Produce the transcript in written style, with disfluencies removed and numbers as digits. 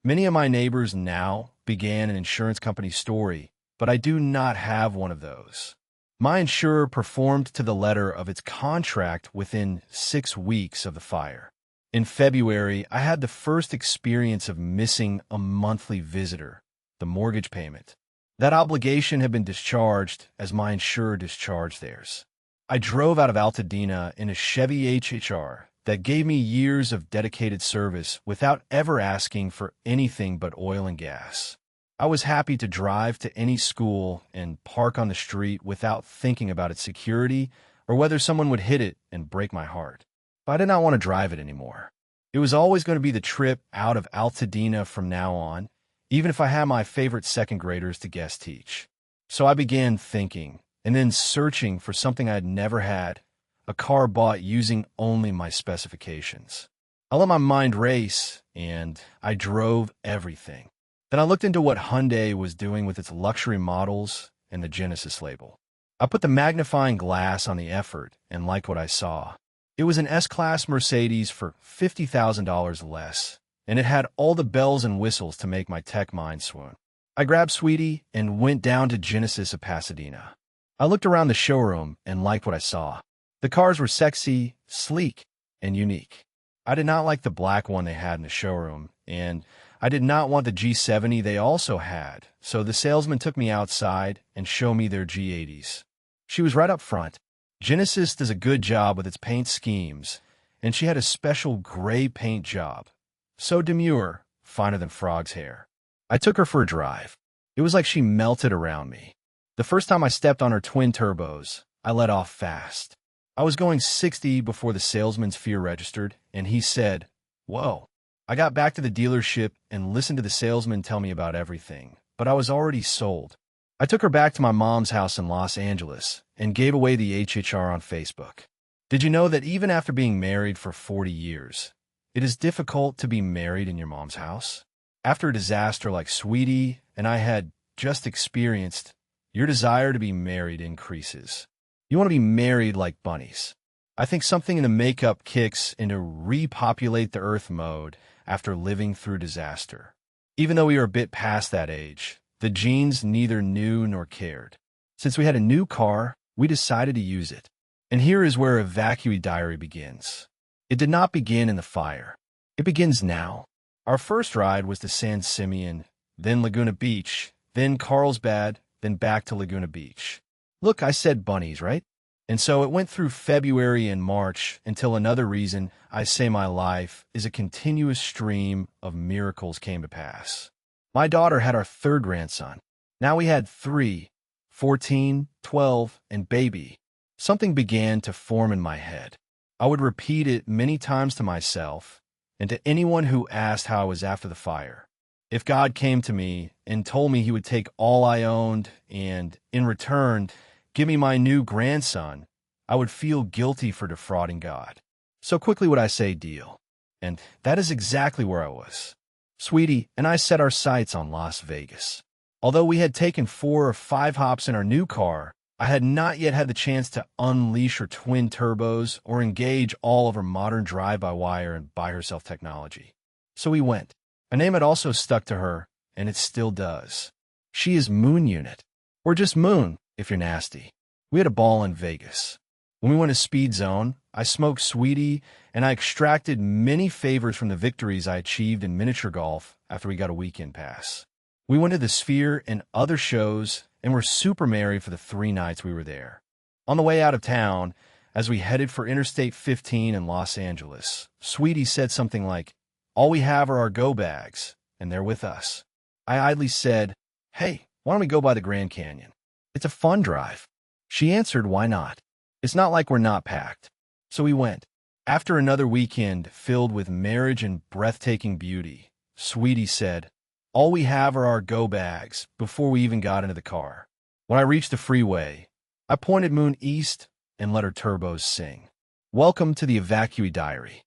Many of my neighbors now began an insurance company story, but I do not have one of those. My insurer performed to the letter of its contract within 6 weeks of the fire. In February, I had the first experience of missing a monthly visitor, the mortgage payment. That obligation had been discharged as my insurer discharged theirs. I drove out of Altadena in a Chevy HHR that gave me years of dedicated service without ever asking for anything but oil and gas. I was happy to drive to any school and park on the street without thinking about its security or whether someone would hit it and break my heart. But I did not want to drive it anymore. It was always going to be the trip out of Altadena from now on, even if I had my favorite second graders to guest teach. So I began thinking and then searching for something I had never had, a car bought using only my specifications. I let my mind race, and I drove everything. Then I looked into what Hyundai was doing with its luxury models and the Genesis label. I put the magnifying glass on the effort and liked what I saw. It was an S-Class Mercedes for $50,000 less, and it had all the bells and whistles to make my tech mind swoon. I grabbed Sweetie and went down to Genesis of Pasadena. I looked around the showroom and liked what I saw. The cars were sexy, sleek, and unique. I did not like the black one they had in the showroom, and I did not want the G70 they also had, so the salesman took me outside and showed me their G80s. She was right up front. Genesis does a good job with its paint schemes, and she had a special gray paint job. So demure, finer than frog's hair. I took her for a drive. It was like she melted around me. The first time I stepped on her twin turbos, I let off fast. I was going 60 before the salesman's fear registered, and he said, "Whoa." I got back to the dealership and listened to the salesman tell me about everything, but I was already sold. I took her back to my mom's house in Los Angeles and gave away the HHR on Facebook. Did you know that even after being married for 40 years, it is difficult to be married in your mom's house? After a disaster like Sweetie and I had just experienced, your desire to be married increases. You want to be married like bunnies. I think something in the makeup kicks into repopulate the earth mode after living through disaster. Even though we were a bit past that age, the genes neither knew nor cared. Since we had a new car, we decided to use it. And here is where Evacuee Diary begins. It did not begin in the fire. It begins now. Our first ride was to San Simeon, then Laguna Beach, then Carlsbad, then back to Laguna Beach. Look, I said bunnies, right? And so it went through February and March until another reason I say my life is a continuous stream of miracles came to pass. My daughter had our third grandson. Now we had 3, 14, 12, and baby. Something began to form in my head. I would repeat it many times to myself and to anyone who asked how I was after the fire. If God came to me and told me he would take all I owned and, in return, give me my new grandson, I would feel guilty for defrauding God. So quickly would I say deal. And that is exactly where I was. Sweetie and I set our sights on Las Vegas. Although we had taken 4 or 5 hops in our new car, I had not yet had the chance to unleash her twin turbos or engage all of her modern drive-by-wire and buy-herself technology. So we went. A name had also stuck to her, and it still does. She is Moon Unit. Or just Moon, if you're nasty. We had a ball in Vegas. When we went to Speed Zone, I smoked Sweetie, and I extracted many favors from the victories I achieved in miniature golf after we got a weekend pass. We went to the Sphere and other shows, and were super merry for the 3 nights we were there. On the way out of town, as we headed for Interstate 15 in Los Angeles, Sweetie said something like, "All we have are our go bags, and they're with us." I idly said, "Hey, why don't we go by the Grand Canyon? It's a fun drive." She answered, "Why not? It's not like we're not packed." So we went. After another weekend filled with marriage and breathtaking beauty, Sweetie said, "All we have are our go bags," before we even got into the car. When I reached the freeway, I pointed Moon east and let her turbos sing. Welcome to the Evacuee Diary.